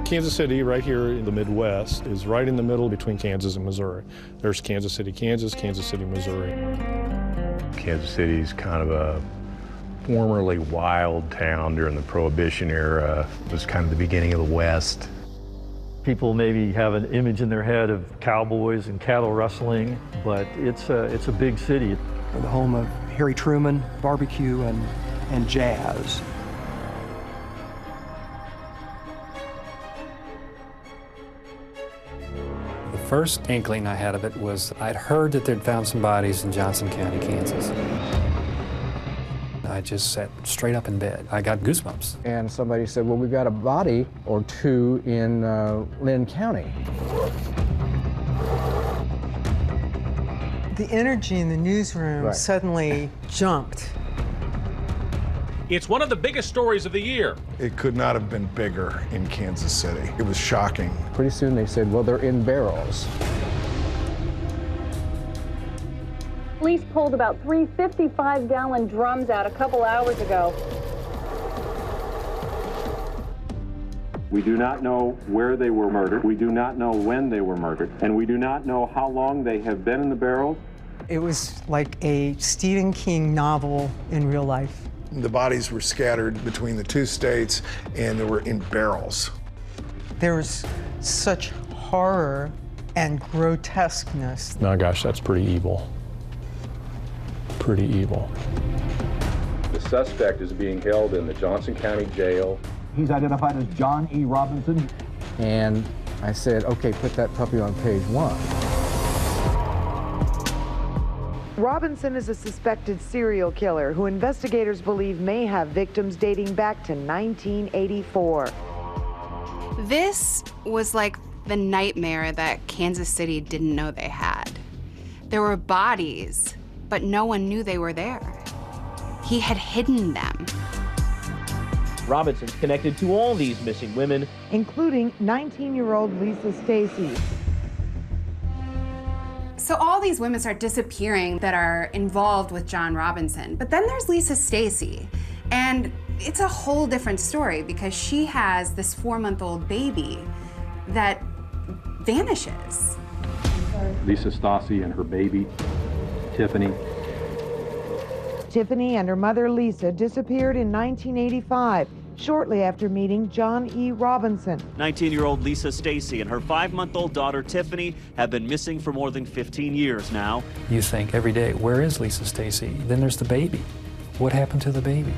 Kansas City, right here in the Midwest, is right in the middle between Kansas and Missouri. There's Kansas City, Kansas, Kansas City, Missouri. Kansas City's kind of a formerly wild town during the Prohibition era. It was kind of the beginning of the West. People maybe have an image in their head of cowboys and cattle rustling, but it's a big city. The home of Harry Truman, barbecue, and jazz. The first inkling I had of it was I'd heard that they'd found some bodies in Johnson County, Kansas. I just sat straight up in bed. I got goosebumps. And somebody said, well, we've got a body or two in Lynn County. The energy in the newsroom suddenly jumped. It's one of the biggest stories of the year. It could not have been bigger in Kansas City. It was shocking. Pretty soon they said, well, they're in barrels. Police pulled about 3 55-gallon drums out a couple hours ago. We do not know where they were murdered. We do not know when they were murdered. And we do not know how long they have been in the barrels. It was like a Stephen King novel in real life. The bodies were scattered between the two states, and they were in barrels. There was such horror and grotesqueness. Now, gosh, that's pretty evil. Pretty evil. The suspect is being held in the Johnson County Jail. He's identified as John E. Robinson. And I said, okay, put that puppy on page 1. Robinson is a suspected serial killer who investigators believe may have victims dating back to 1984. This was like the nightmare that Kansas City didn't know they had. There were bodies, but no one knew they were there. He had hidden them. Robinson's connected to all these missing women, including 19-year-old Lisa Stasi. So all these women start disappearing that are involved with John Robinson. But then there's Lisa Stasi. And it's a whole different story because she has this 4-month-old baby that vanishes. Lisa Stasi and her baby, Tiffany. Tiffany and her mother Lisa disappeared in 1985, shortly after meeting John E. Robinson. 19-year-old Lisa Stasi and her 5-month-old daughter Tiffany have been missing for more than 15 years now. You think every day, where is Lisa Stasi? Then there's the baby. What happened to the baby?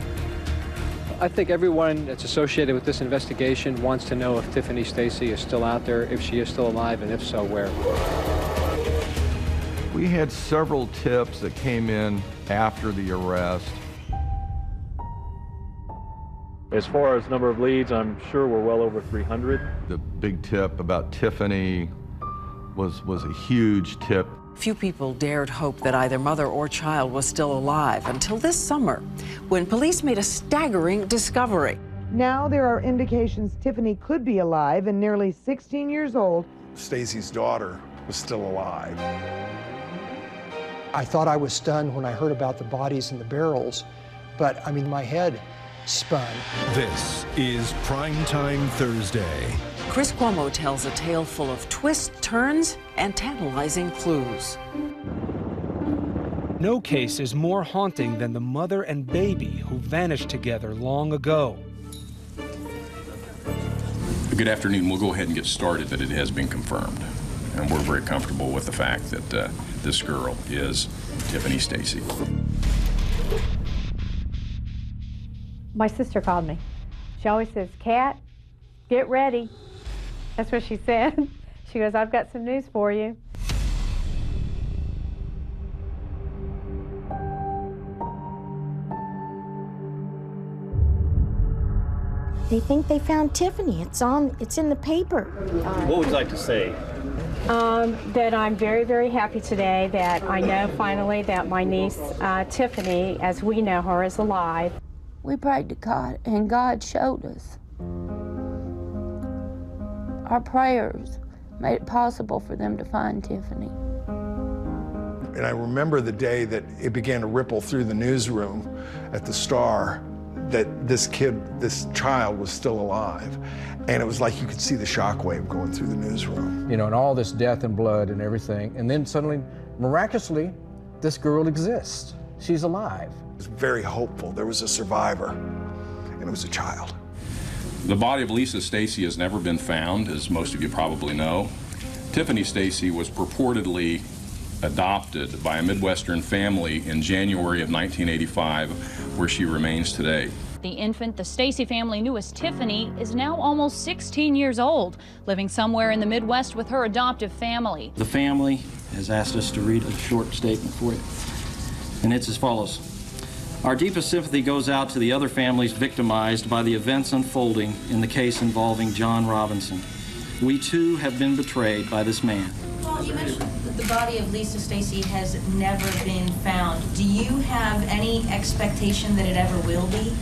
I think everyone that's associated with this investigation wants to know if Tiffany Stasi is still out there, if she is still alive, and if so, where. We had several tips that came in after the arrest. As far as number of leads, I'm sure we're well over 300. The big tip about Tiffany was a huge tip. Few people dared hope that either mother or child was still alive until this summer, when police made a staggering discovery. Now there are indications Tiffany could be alive and nearly 16 years old. Stasi's daughter was still alive. I thought I was stunned when I heard about the bodies in the barrels, but I mean, my head spun. This is Primetime Thursday. Chris Cuomo tells a tale full of twists, turns, and tantalizing clues. No case is more haunting than the mother and baby who vanished together long ago. Good afternoon. We'll go ahead and get started that it has been confirmed. And we're very comfortable with the fact that this girl is Tiffany Stasi. My sister called me. She always says, Kat, get ready. That's what she said. She goes, I've got some news for you. They think they found Tiffany. It's in the paper. What would you like to say? That I'm very, very happy today that I know finally that my niece, Tiffany, as we know her, is alive. We prayed to God, and God showed us. Our prayers made it possible for them to find Tiffany. And I remember the day that it began to ripple through the newsroom at the Star that this child was still alive. And it was like you could see the shockwave going through the newsroom. You know, and all this death and blood and everything. And then suddenly, miraculously, this girl exists. She's alive. It was very hopeful. There was a survivor, and it was a child. The body of Lisa Stasi has never been found, as most of you probably know. Tiffany Stasi was purportedly adopted by a Midwestern family in January of 1985, where she remains today. The infant the Stasi family knew as Tiffany is now almost 16 years old, living somewhere in the Midwest with her adoptive family. The family has asked us to read a short statement for you, and it's as follows. Our deepest sympathy goes out to the other families victimized by the events unfolding in the case involving John Robinson. We too have been betrayed by this man. Well, you mentioned that the body of Lisa Stasi has never been found. Do you have any expectation that it ever will be?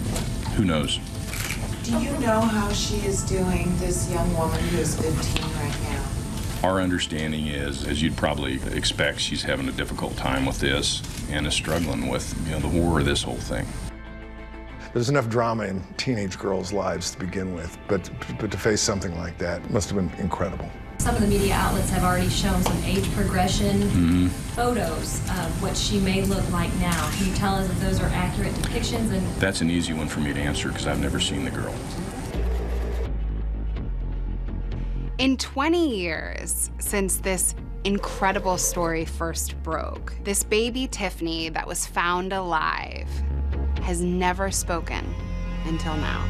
Who knows? Do you know how she is doing, this young woman who is 15 right now? Our understanding is, as you'd probably expect, she's having a difficult time with this and is struggling with, the horror of this whole thing. There's enough drama in teenage girls' lives to begin with, but to face something like that must have been incredible. Some of the media outlets have already shown some age progression photos of what she may look like now. Can you tell us if those are accurate depictions? And That's an easy one for me to answer because I've never seen the girl. In 20 years since this incredible story first broke, this baby Tiffany that was found alive has never spoken until now.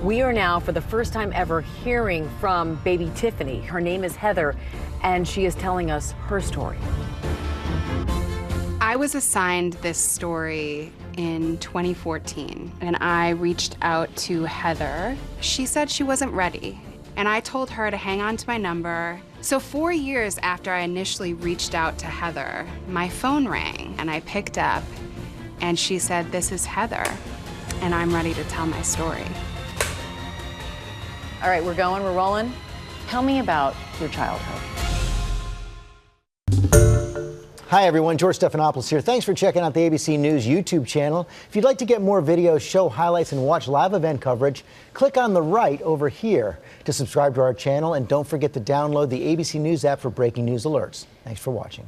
We are now, for the first time ever, hearing from baby Tiffany. Her name is Heather, and she is telling us her story. I was assigned this story in 2014, and I reached out to Heather. She said she wasn't ready, and I told her to hang on to my number. So 4 years after I initially reached out to Heather, my phone rang, and I picked up, and she said, "This is Heather, and I'm ready to tell my story." All right, we're going, we're rolling. Tell me about your childhood. Hi everyone, George Stephanopoulos here. Thanks for checking out the ABC News YouTube channel. If you'd like to get more videos, show highlights, and watch live event coverage, click on the right over here to subscribe to our channel, and don't forget to download the ABC News app for breaking news alerts. Thanks for watching.